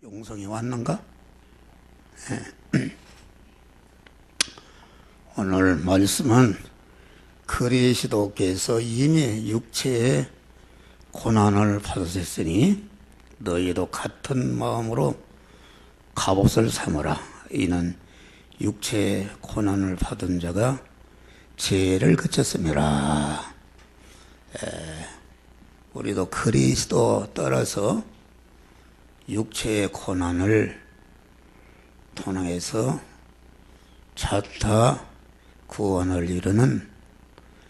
용성이 왔는가? 오늘 말씀은 그리스도께서 이미 육체의 고난을 받으셨으니 너희도 같은 마음으로 갑옷을 삼으라. 이는 육체의 고난을 받은 자가 죄를 그쳤음이라. 우리도 그리스도 따라서 육체의 고난을 통해서 자타 구원을 이루는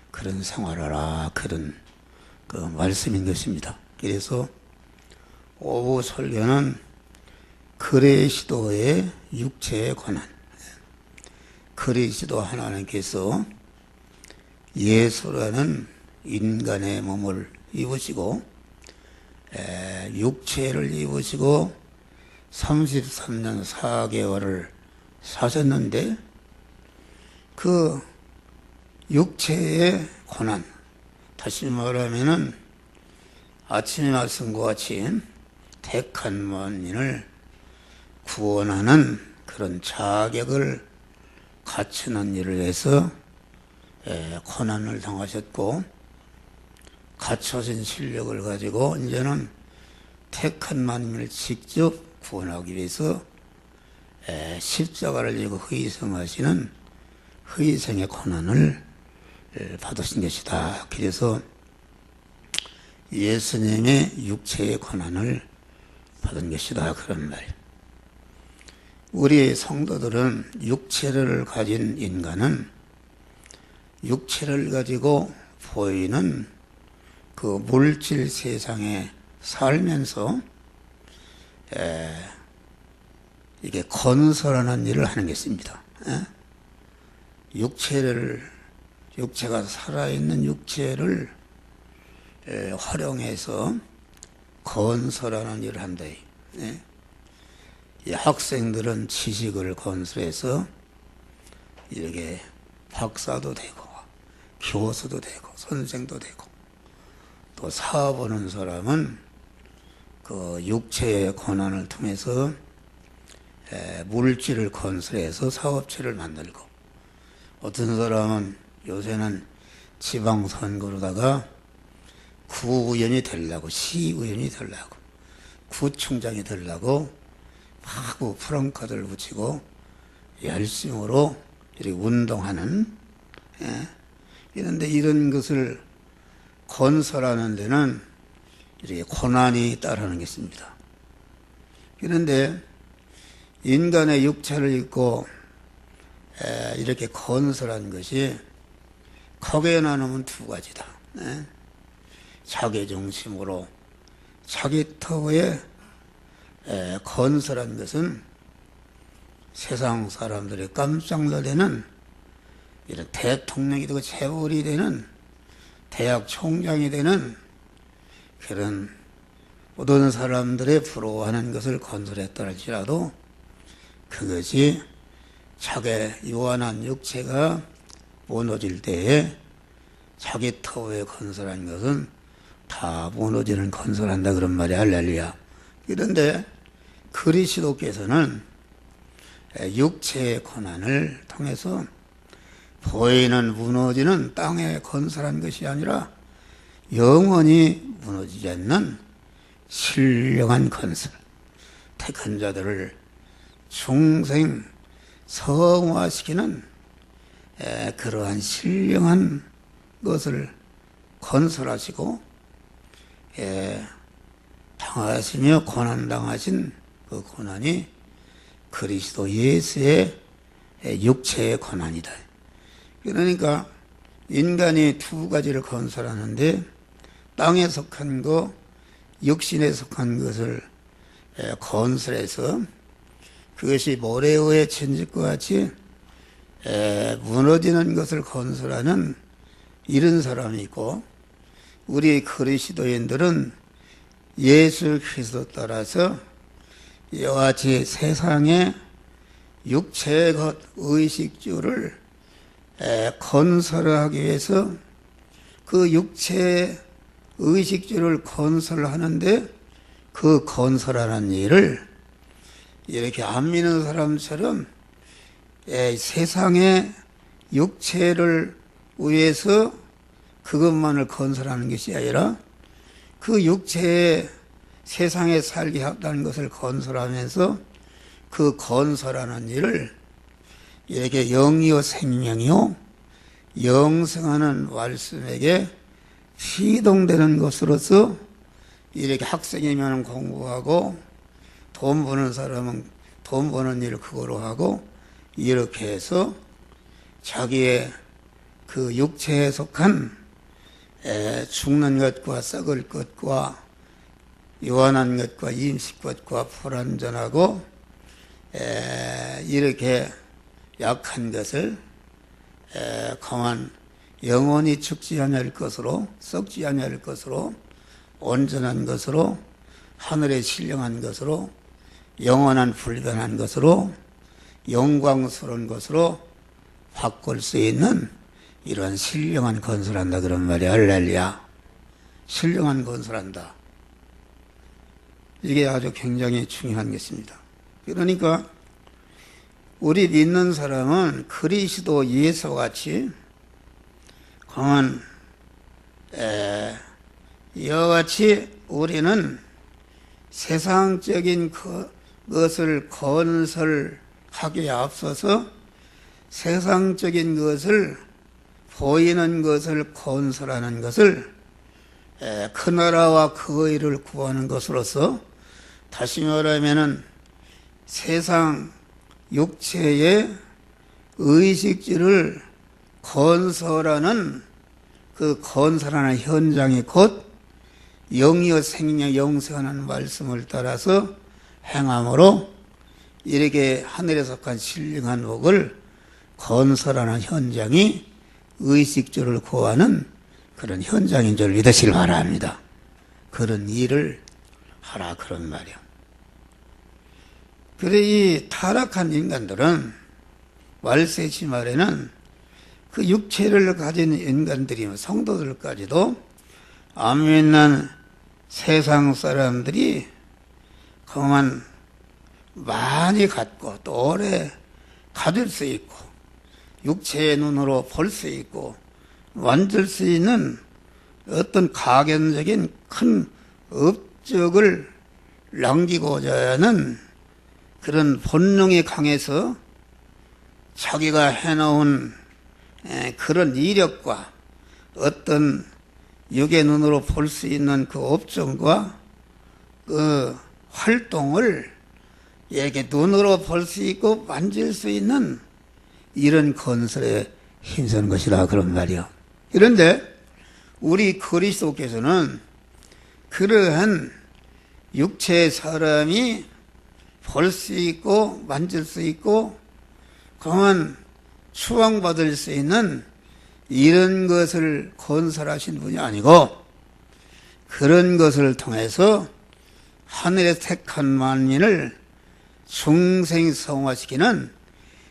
그런 생활하라, 그런 그 말씀인 것입니다. 그래서 오후 설교는 그리스도의 육체의 고난, 그리스도 하나님께서 예수라는 인간의 몸을 입으시고 육체를 입으시고 33년 4개월을 사셨는데 그 육체의 고난, 다시 말하면은 아침에 말씀과 같이 택한 만민을 구원하는 그런 자격을 갖추는 일을 해서 고난을 당하셨고, 갖춰진 실력을 가지고 이제는 택한 만민을 직접 구원하기 위해서 십자가를 지고 희생하시는 희생의 고난을 받으신 것이다. 그래서 예수님의 육체의 고난을 받은 것이다, 그런 말이에요. 우리 성도들은 육체를 가진 인간은 육체를 가지고 보이는 그 물질 세상에 살면서 이게 건설하는 일을 하는 것입니다. 육체가 살아있는 육체를 활용해서 건설하는 일을 한다. 이 학생들은 지식을 건설해서 이렇게 박사도 되고 교수도 되고 선생도 되고, 또 사업하는 사람은 그 육체의 고난을 통해서 물질을 건설해서 사업체를 만들고, 어떤 사람은 요새는 지방선거로다가 구의원이 되려고, 시의원이 되려고, 구청장이 되려고 막 프랑카드를 붙이고 열심으로 이렇게 운동하는, 이런데 이런 것을 건설하는 데는 이렇게 고난이 따르는 것입니다. 그런데 인간의 육체를 입고 이렇게 건설한 것이 크게 나누면 두 가지다. 자기 중심으로 자기 터에 건설한 것은 세상 사람들이 깜짝 놀라는, 이런 대통령이 되고 재벌이 되는, 대학 총장이 되는 그런 모든 사람들의 부러워하는 것을 건설했다 할지라도 그것이 자기 요한한 육체가 무너질 때에 자기 터에 건설한 것은 다 무너지는 건설한다, 그런 말이 할렐루야. 그런데 그리스도께서는 육체의 고난을 통해서 보이는 무너지는 땅에 건설한 것이 아니라 영원히 무너지지 않는 신령한 건설, 택한 자들을 중생 성화시키는 그러한 신령한 것을 건설하시고 당하시며 고난당하신 그 고난이 그리스도 예수의 육체의 고난이다. 그러니까 인간이 두 가지를 건설하는데, 땅에 속한 거, 육신에 속한 것을 건설해서 그것이 모래 위에 천짓과 같이 무너지는 것을 건설하는 이런 사람이 있고, 우리 그리스도인들은 예수 그리스도 따라서 이와 같이 세상의 육체의 것, 의식주를 건설하기 위해서 그 육체의 의식주를 건설하는데 그 건설하는 일을 이렇게 안 믿는 사람처럼 세상의 육체를 위해서 그것만을 건설하는 것이 아니라 그 육체에 세상에 살게 합다는 것을 건설하면서 그 건설하는 일을 이렇게 영이요 생명이요 영생하는 말씀에게 시동되는 것으로서 이렇게 학생이면 공부하고 돈 버는 사람은 돈 버는 일을 그거로 하고 이렇게 해서 자기의 그 육체에 속한 죽는 것과 썩을 것과 요한한 것과 임식 것과 불완전하고 이렇게 약한 것을 가만 영원히 죽지 아니할 것으로 썩지 아니할 것으로 온전한 것으로 하늘에 신령한 것으로 영원한 불변한 것으로 영광스러운 것으로 바꿀 수 있는 이런 신령한 건설한다 그런 말이야. 할렐루야. 신령한 건설한다. 이게 아주 굉장히 중요한 것입니다. 그러니까 우리 믿는 사람은 그리스도 예수와 같이 강한 이와 같이 우리는 세상적인 것을 건설하기에 앞서서 세상적인 것을 보이는 것을 건설하는 것을 그 나라와 그 의를 구하는 것으로서 다시 말하면은 세상 육체의 의식주를 건설하는 그 건설하는 현장이 곧 영이요 생명 영생하는 말씀을 따라서 행함으로 이렇게 하늘에 속한 신령한 복을 건설하는 현장이 의식주를 구하는 그런 현장인 줄 믿으시길 바랍니다. 그런 일을 하라 그런 말이야. 그래 이 타락한 인간들은 말세지 말에는 그 육체를 가진 인간들이 성도들까지도 안 믿는 세상 사람들이 그만 많이 갖고 또 오래 가질 수 있고 육체의 눈으로 볼 수 있고 만질 수 있는 어떤 가견적인 큰 업적을 남기고자 하는 그런 본능이 강해서 자기가 해놓은 그런 이력과 어떤 육의 눈으로 볼 수 있는 그 업종과 그 활동을 이렇게 눈으로 볼 수 있고 만질 수 있는 이런 건설에 힘쓰는 것이다 그런 말이요. 그런데 우리 그리스도께서는 그러한 육체의 사람이 볼 수 있고 만질 수 있고 그만 추앙받을 수 있는 이런 것을 건설하신 분이 아니고 그런 것을 통해서 하늘에 택한 만민을 중생성화시키는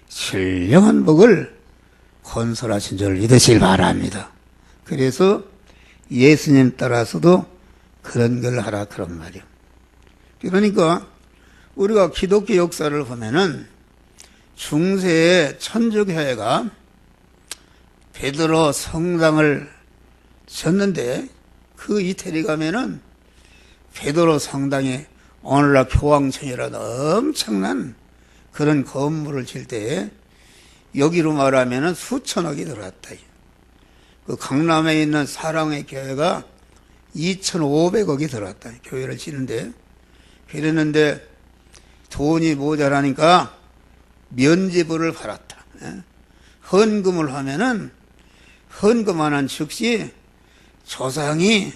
신령한 복을 건설하신 줄 믿으시길 바랍니다. 그래서 예수님 따라서도 그런 걸 하라 그런 말이요. 그러니까 우리가 기독교 역사를 보면은 중세의 천주교회가 베드로 성당을 졌는데 그 이태리 가면은 베드로 성당에 오늘날 교황청이라는 엄청난 그런 건물을 질 때에 여기로 말하면은 수천억이 들어갔다. 그 강남에 있는 사랑의 교회가 2,500억이 들어갔다. 교회를 지는데 그랬는데 돈이 모자라니까 면제부를 받았다. 헌금을 하면은 헌금하는 즉시 조상이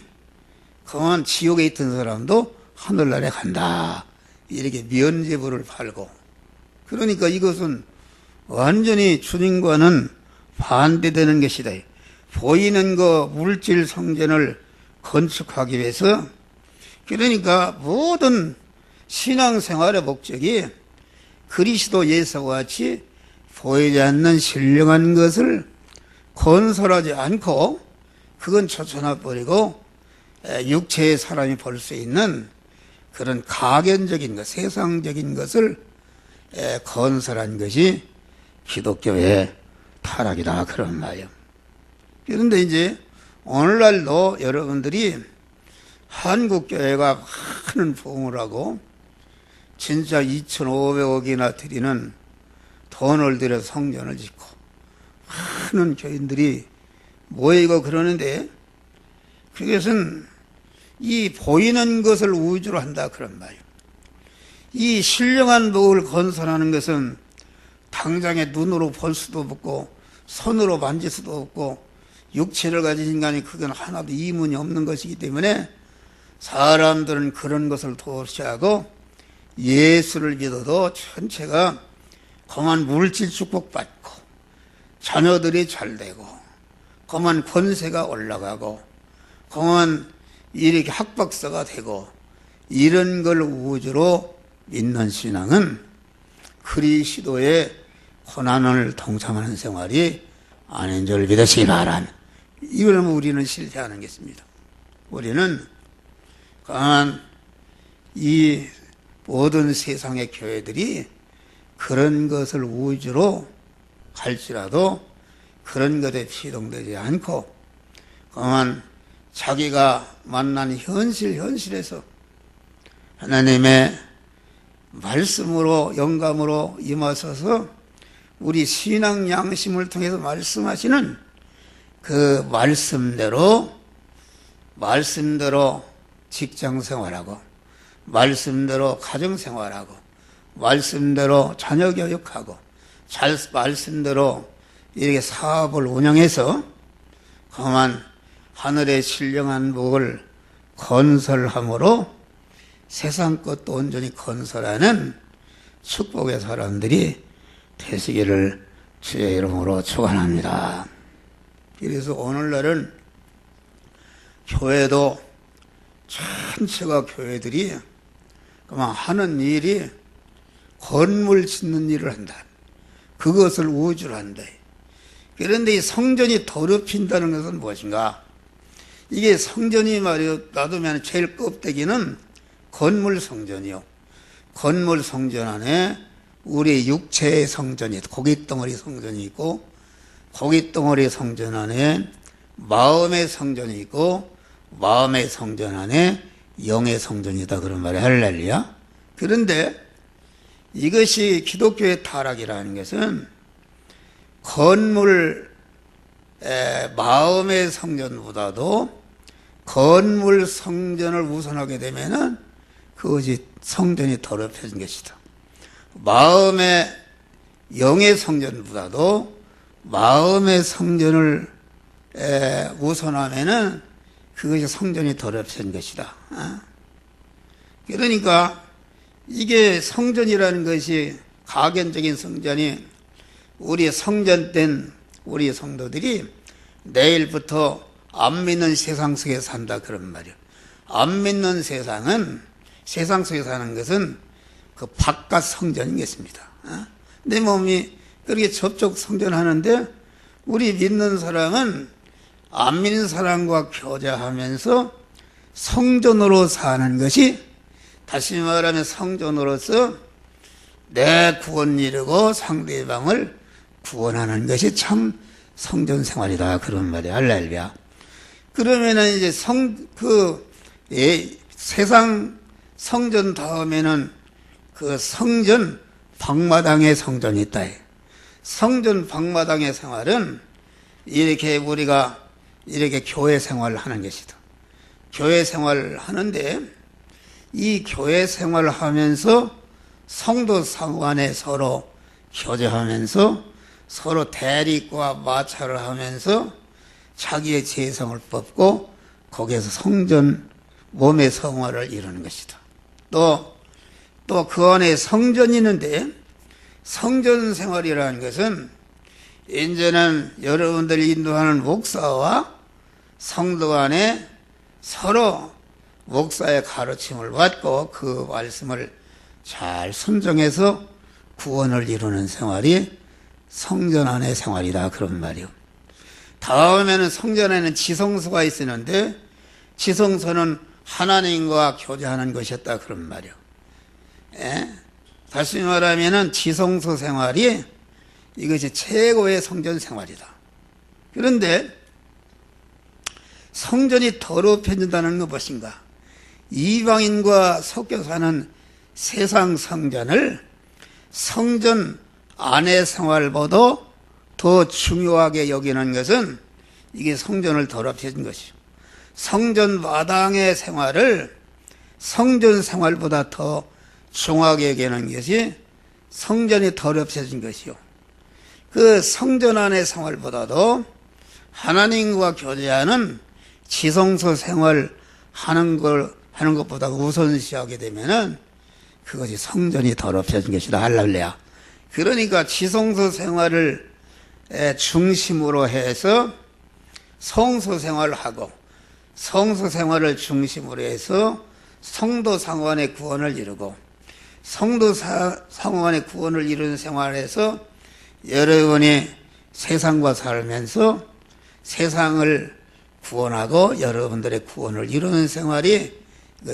그만 지옥에 있던 사람도 하늘나라에 간다. 이렇게 면제부를 팔고 그러니까 이것은 완전히 주님과는 반대되는 것이다. 보이는 거 물질 성전을 건축하기 위해서 그러니까 모든 신앙생활의 목적이 그리스도 예수와 같이 보이지 않는 신령한 것을 건설하지 않고 그건 쫓아놔버리고 육체의 사람이 볼 수 있는 그런 가견적인 것, 세상적인 것을 건설한 것이 기독교의 타락이다 그런 말이에요. 그런데 이제 오늘날도 여러분들이 한국교회가 많은 부흥을 하고 진짜 2,500억이나 들이는 돈을 들여 성전을 짓고 많은 교인들이 모이고 그러는데 그것은 이 보이는 것을 우주로 한다 그런 말이에요. 이 신령한 복을 건설하는 것은 당장에 눈으로 볼 수도 없고 손으로 만질 수도 없고 육체를 가진 인간이 그건 하나도 이문이 없는 것이기 때문에 사람들은 그런 것을 도시하고 예수를 믿어도 전체가 그만 물질 축복받고 자녀들이 잘되고 그만 권세가 올라가고 그만 이렇게 학박사가 되고 이런 걸 우주로 믿는 신앙은 그리스도의 고난을 동참하는 생활이 아닌 줄 믿으시기 바랍니다. 이걸 우리는 실패하는 것입니다. 우리는 강한 이 모든 세상의 교회들이 그런 것을 우주로 갈지라도 그런 것에 피동되지 않고 그만 자기가 만난 현실에서 하나님의 말씀으로 영감으로 임하셔서 우리 신앙 양심을 통해서 말씀하시는 그 말씀대로 직장생활하고 말씀대로 가정생활하고 말씀대로 자녀교육하고 말씀대로 이렇게 사업을 운영해서 그만 하늘의 신령한 복을 건설함으로 세상 것도 온전히 건설하는 축복의 사람들이 되시기를 주의 이름으로 축원합니다. 그래서 오늘날은 교회도 전체가 교회들이 그만 하는 일이 건물 짓는 일을 한다. 그것을 우주로 한다. 그런데 이 성전이 더럽힌다는 것은 무엇인가? 이게 성전이 말이요, 놔두면 제일 껍데기는 건물 성전이요. 건물 성전 안에 우리 육체의 성전이, 고깃덩어리 성전이 있고, 고깃덩어리 성전 안에 마음의 성전이 있고, 마음의 성전 안에 영의 성전이다. 그런 말이 할렐루야. 그런데 이것이 기독교의 타락이라는 것은 마음의 성전보다도 건물 성전을 우선하게 되면은 그것이 성전이 더럽혀진 것이다. 마음의 영의 성전보다도 마음의 성전을 우선하면은 그것이 성전이 더럽혀진 것이다. 그러니까 이게 성전이라는 것이 가견적인 성전이 우리 성전된 우리 성도들이 내일부터 안 믿는 세상 속에 산다 그런 말이에요. 안 믿는 세상은 세상 속에 사는 것은 그 바깥 성전이겠습니다. 내 몸이 그렇게 접촉 성전하는데 우리 믿는 사람은 안 믿는 사람과 교제하면서 성전으로 사는 것이 다시 말하면 성전으로서 내 구원 이루고 상대방을 구원하는 것이 참 성전 생활이다 그런 말이야. 할렐루야. 그러면은 이제 세상 성전 다음에는 그 성전 방마당의 성전이 있다. 성전 방마당의 생활은 이렇게 우리가 이렇게 교회 생활을 하는 것이다. 교회 생활을 하는데 이 교회 생활을 하면서 성도 상간에 서로 교제하면서 서로 대립과 마찰을 하면서 자기의 재성을 뽑고 거기에서 성전 몸의 성화를 이루는 것이다. 또 그 안에 성전이 있는데 성전 생활이라는 것은 이제는 여러분들이 인도하는 목사와 성도 간에 서로 목사의 가르침을 받고 그 말씀을 잘 순종해서 구원을 이루는 생활이 성전 안의 생활이다 그런 말이요. 다음에는 성전에는 지성소가 있었는데 지성소는 하나님과 교제하는 것이었다 그런 말이요. 다시 말하면은 지성소 생활이 이것이 최고의 성전 생활이다. 그런데 성전이 더럽혀진다는 건 무엇인가? 이방인과 섞여 사는 세상 성전을 성전 안의 생활보다 더 중요하게 여기는 것은 이게 성전을 더럽혀진 것이죠. 성전 마당의 생활을 성전 생활보다 더 중요하게 여기는 것이 성전이 더럽혀진 것이요. 그 성전 안의 생활보다도 하나님과 교제하는 지성소 생활 하는 것보다 우선시하게 되면은 그것이 성전이 더럽혀진 것이다. 할렐루야. 그러니까 지성소 생활을 중심으로 해서 성소 생활을 하고 성소 생활을 중심으로 해서 성도 상원의 구원을 이루고 성도 상원의 구원을 이루는 생활에서 여러분이 세상과 살면서 세상을 구원하고 여러분들의 구원을 이루는 생활이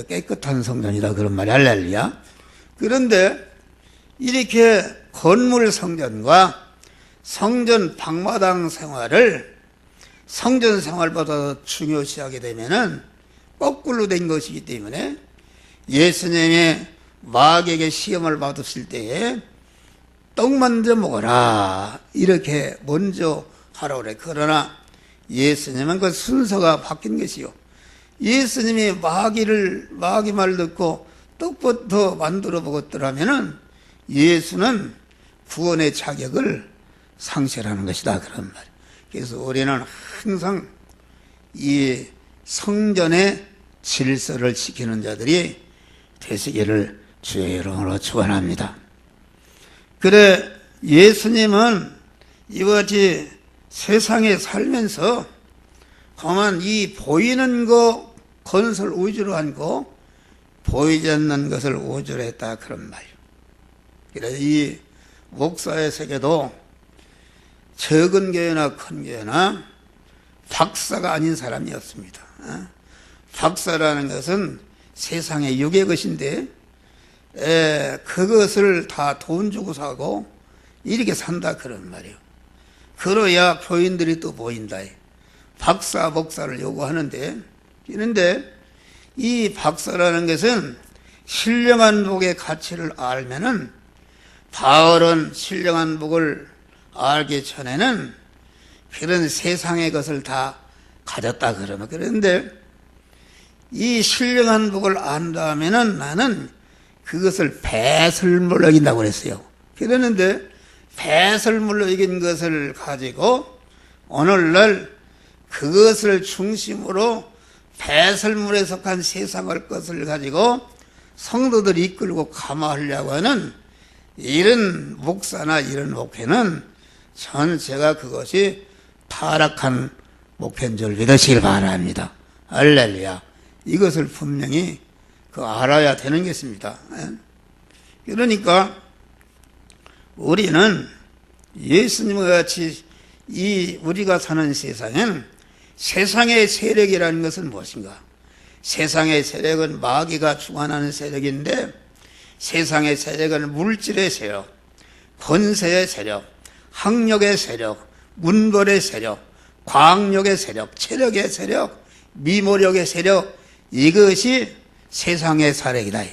깨끗한 성전이다. 그런 말이 할렐루야. 그런데 이렇게 건물 성전과 성전 방마당 생활을 성전 생활보다 더 중요시하게 되면은 거꾸로 된 것이기 때문에 예수님이 마귀에게 시험을 받으실 때에 떡 먼저 먹어라 이렇게 먼저 하라고 그래. 그러나 예수님은 그 순서가 바뀐 것이요. 예수님이 마귀 말 듣고 떡부터 만들어 먹었더라면은 예수는 구원의 자격을 상실하는 것이다. 그런 말. 그래서 우리는 항상 이 성전의 질서를 지키는 자들이 되시기를 주의 이름으로 축원합니다. 그래 예수님은 이와 같이 세상에 살면서 다만 이 보이는 거 건설 우주로 한 거 보이지 않는 것을 우주로 했다. 그런 말이에요. 그래서 이 목사의 세계도 적은 교회나 큰 교회나 박사가 아닌 사람이었습니다. 박사라는 것은 세상의 육의 것인데 그것을 다 돈 주고 사고 이렇게 산다. 그런 말이에요. 그래야 교인들이 또 보인다. 박사, 목사를 요구하는데, 그런데 이 박사라는 것은 신령한 복의 가치를 알면은, 바울은 신령한 복을 알기 전에는 그런 세상의 것을 다 가졌다 그러면. 그런데 이 신령한 복을 안다면은 나는 그것을 배설물로 여긴다고 그랬어요. 그러는데 배설물로 여긴 것을 가지고 오늘날 그것을 중심으로 배설물에 속한 세상의 것을 가지고 성도들이 이끌고 감화하려고 하는 이런 목사나 이런 목회는 전체가 그것이 타락한 목회인 줄 믿으시길 바랍니다. 할렐루야. 이것을 분명히 알아야 되는 것입니다. 그러니까 우리는 예수님과 같이 우리가 사는 세상엔 세상의 세력이라는 것은 무엇인가? 세상의 세력은 마귀가 주관하는 세력인데 세상의 세력은 물질의 세력, 권세의 세력, 학력의 세력, 문벌의 세력, 과학력의 세력, 체력의 세력, 미모력의 세력, 이것이 세상의 세력이다.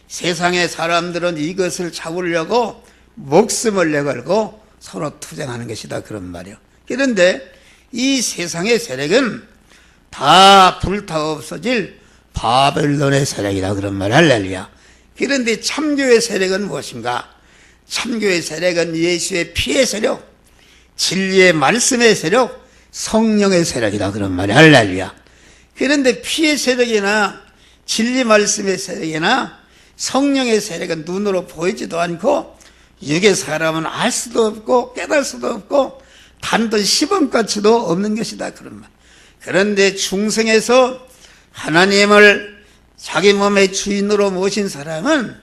세상의 사람들은 이것을 잡으려고 목숨을 내걸고 서로 투쟁하는 것이다. 그런 말이요. 그런데 이 세상의 세력은 다 불타 없어질 바벨론의 세력이다. 그런 말. 할렐루야. 그런데 참교의 세력은 무엇인가? 참교의 세력은 예수의 피의 세력, 진리의 말씀의 세력, 성령의 세력이다. 그런 말이. 할렐루야. 그런데 피의 세력이나 진리 말씀의 세력이나 성령의 세력은 눈으로 보이지도 않고 육의 사람은 알 수도 없고 깨달을 수도 없고 단돈 10원가치도 없는 것이다. 그런 말. 그런데 중생에서 하나님을 자기 몸의 주인으로 모신 사람은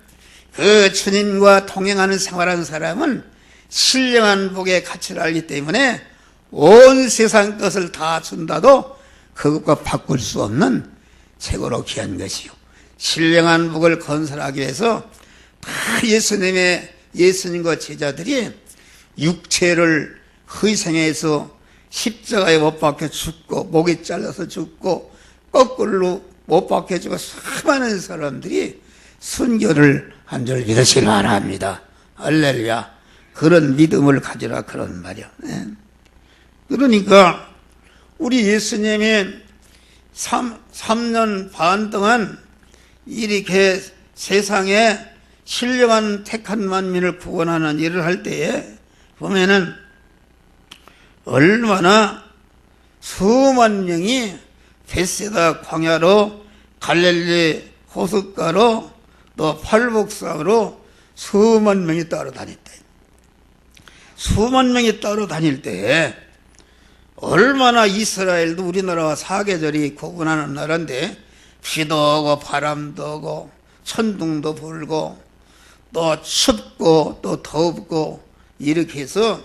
그 주님과 동행하는 생활하는 사람은 신령한 복의 가치를 알기 때문에 온 세상 것을 다 준다도 그것과 바꿀 수 없는 최고로 귀한 것이요. 신령한 복을 건설하기 위해서 다 예수님과 제자들이 육체를 희생해서 십자가에 못 박혀 죽고, 목이 잘라서 죽고, 거꾸로 못 박혀 죽고, 수많은 사람들이 순교를 한 줄 믿으시기 바랍니다. 할렐루야. 그런 믿음을 가지라, 그런 말이야. 그러니까 우리 예수님이 3년 반 동안 이렇게 세상에 신령한 택한 만민을 구원하는 일을 할 때에 보면은 얼마나 수만 명이 벳세다 광야로, 갈릴리 호숫가로, 또 팔복사로 수만 명이 따라다녔다. 수만 명이 따라다닐 때에 얼마나 이스라엘도 우리나라와 사계절이 구분하는 나라인데 비도 오고 바람도 오고 천둥도 불고 또 춥고 또 덥고 이렇게 해서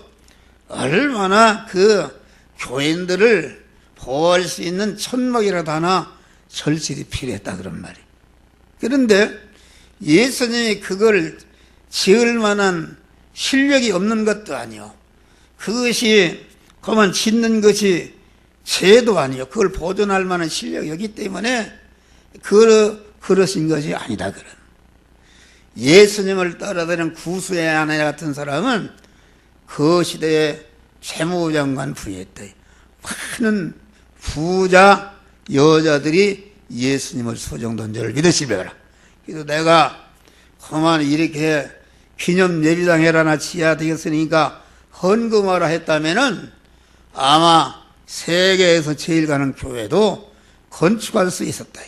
얼마나 그 교인들을 보호할 수 있는 천막이라도 하나 절실히 필요했다, 그런 말이에요. 그런데 예수님이 그걸 지을 만한 실력이 없는 것도 아니요, 그것이 그만 짓는 것이 죄도 아니요, 그걸 보존할 만한 실력이 없기 때문에 그러신 것이 아니다, 그런. 예수님을 따라다니는 구수의 아내 같은 사람은 그 시대에 재무장관 부였다. 많은 부자 여자들이 예수님을 소정던 줄 믿으시려라. 그래서 내가 그만 이렇게 기념 예비당 해라나 지어야 되겠으니까 헌금하라 했다면은 아마 세계에서 제일 가는 교회도 건축할 수 있었다.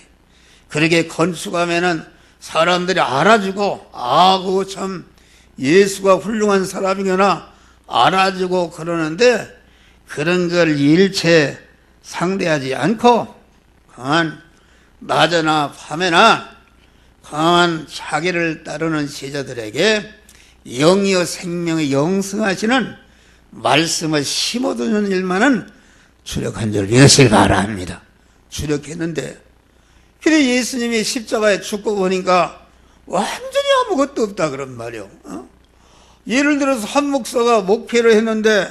그렇게 건축하면은 사람들이 알아주고, 그거 참 예수가 훌륭한 사람이구나 알아주고 그러는데, 그런 걸 일체 상대하지 않고 그만 낮에나 밤에나 그만 자기를 따르는 제자들에게 영이요 생명의 영성하시는 말씀을 심어두는 일만은 주력한 줄 믿으시기 바랍니다. 주력했는데, 그래 예수님이 십자가에 죽고 보니까 완전히 아무것도 없다, 그런 말이요. 예를 들어서 한 목사가 목회를 했는데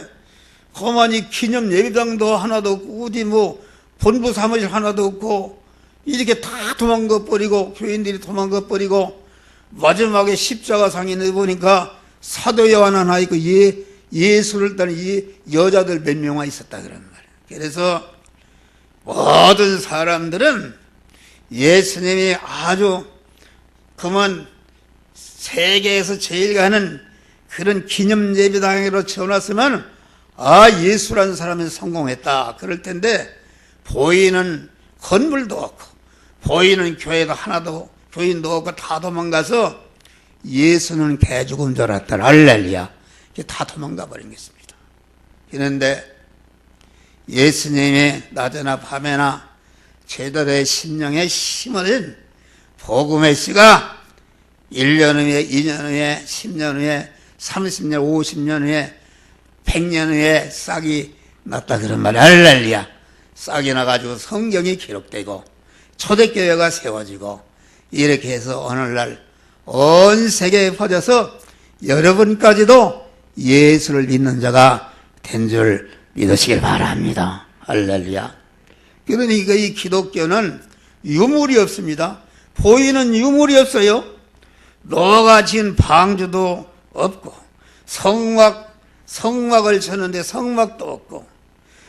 가만히 기념 예배당도 하나도 없고 어디 뭐 본부 사무실 하나도 없고 이렇게 다 도망가 버리고, 교인들이 도망가 버리고, 마지막에 십자가상에 보니까 사도 요한 하나 있고 예수를 따르는 여자들 몇 명만 있었다, 그런 말이에요. 그래서 모든 사람들은 예수님이 아주 그만 세계에서 제일 가는 그런 기념 예배당으로 채워놨으면 예수라는 사람은 성공했다 그럴 텐데, 보이는 건물도 없고 보이는 교회도 하나도, 교인도 없고 다 도망가서 예수는 개죽은 줄 알았다. 할렐루야. 다 도망가 버린 것입니다. 그런데 예수님이 낮에나 밤에나 제자들의 심령에 심어진 복음의 씨가 1년 후에, 2년 후에, 10년 후에, 30년, 50년 후에, 100년 후에 싹이 났다, 그런 말이야. 할렐루야. 싹이 나가지고 성경이 기록되고 초대교회가 세워지고 이렇게 해서 오늘날 온 세계에 퍼져서 여러분까지도 예수를 믿는 자가 된 줄 믿으시길 바랍니다. 할렐루야. 그러니까 이 기독교는 유물이 없습니다. 보이는 유물이 없어요. 노아가 지은 방주도 없고, 성막을 쳤는데 성막도 없고,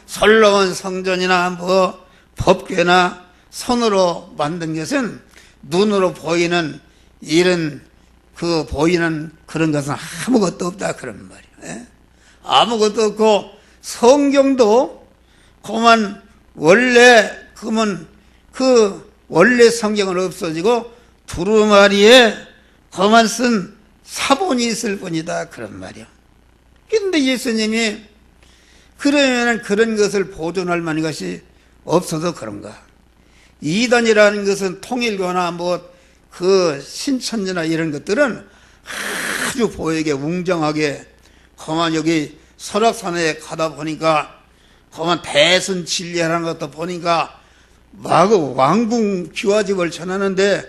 솔로몬 성전이나 뭐 법궤나 손으로 만든 것은 눈으로 보이는 이런 보이는 그런 것은 아무것도 없다, 그런 말이에요. 아무것도 없고, 성경도 그만 원래 원래 성경은 없어지고 두루마리에 그만 쓴 사본이 있을 뿐이다, 그런 말이야. 그런데 예수님이 그러면 그런 것을 보존할 만한 것이 없어서 그런가? 이단이라는 것은 통일교나 신천지나 이런 것들은 아주 보이게 웅장하게 그만 여기 설악산에 가다 보니까 그만 대선 진리하는 것도 보니까 막 왕궁 기와집을 전하는데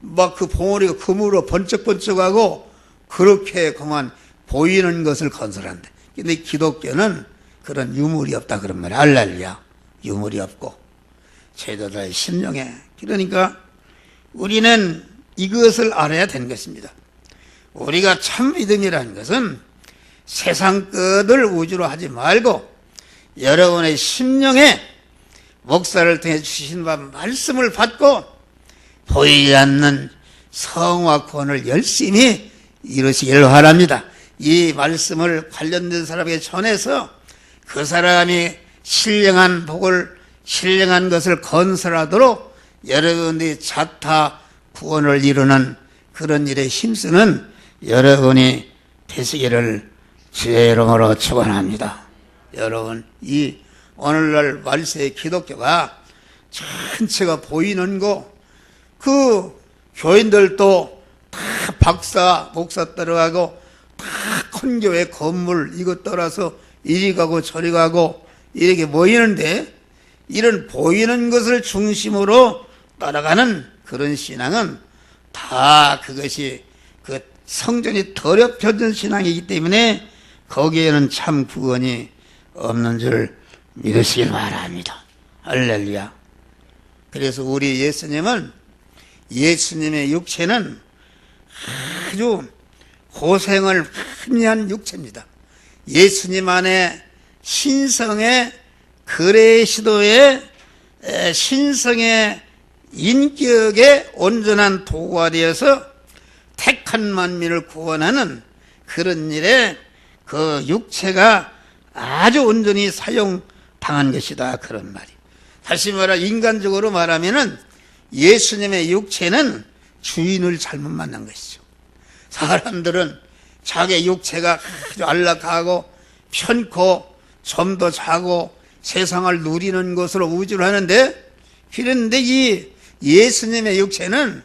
막 그 봉우리가 금으로 번쩍번쩍하고 그렇게 그만 보이는 것을 건설한다. 근데 기독교는 그런 유물이 없다 그런 말이야. 할렐루야. 유물이 없고 제자들의 심령에. 그러니까 우리는 이것을 알아야 되는 것입니다. 우리가 참 믿음이라는 것은 세상 것을 우주로 하지 말고 여러분의 심령에 목사를 통해 주신 바 말씀을 받고 보이지 않는 성화 구원을 열심히 이루시기를 바랍니다. 이 말씀을 관련된 사람에게 전해서 그 사람이 신령한 복을, 신령한 것을 건설하도록 여러분이 자타 구원을 이루는 그런 일에 힘쓰는 여러분이 되시기를 주의 이름으로 축원합니다. 여러분, 이 오늘날 말세의 기독교가 전체가 보이는 거, 그 교인들도 다 박사, 목사 따라가고 다 큰 교회 건물 이것 따라서 이리 가고 저리 가고 이렇게 모이는데, 이런 보이는 것을 중심으로 따라가는 그런 신앙은 다 그것이 그 성전이 더럽혀진 신앙이기 때문에 거기에는 참 구원이 없는 줄 믿으시길 바랍니다. 할렐루야. 그래서 우리 예수님은, 예수님의 육체는 아주 고생을 많이 한 육체입니다. 예수님 안에 신성의 그레시도의 신성의 인격의 온전한 도구가 되어서 택한 만민을 구원하는 그런 일에 그 육체가 아주 온전히 사용당한 것이다 그런 말이. 다시 말해 인간적으로 말하면은 예수님의 육체는 주인을 잘못 만난 것이죠. 사람들은 자기 육체가 아주 안락하고 편고 좀 더 자고 세상을 누리는 것으로 우주를 하는데, 그런데 이 예수님의 육체는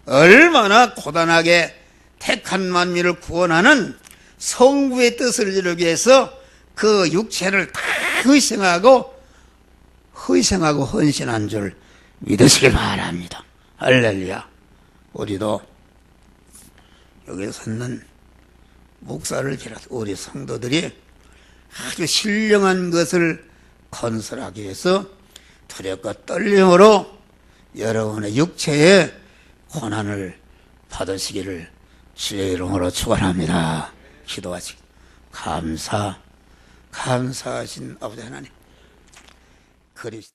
얼마나 고단하게 택한 만민을 구원하는 성부의 뜻을 이루기 위해서 그 육체를 다 희생하고 헌신한 줄 믿으시길 바랍니다. 할렐루야. 우리도 여기 섰는 목사를 비롯해 우리 성도들이 아주 신령한 것을 건설하기 위해서 두렵고 떨림으로 여러분의 육체의 고난을 받으시기를 주의 이름으로 축원합니다. 기도하시. 감사하신 아버지 하나님, 그리스도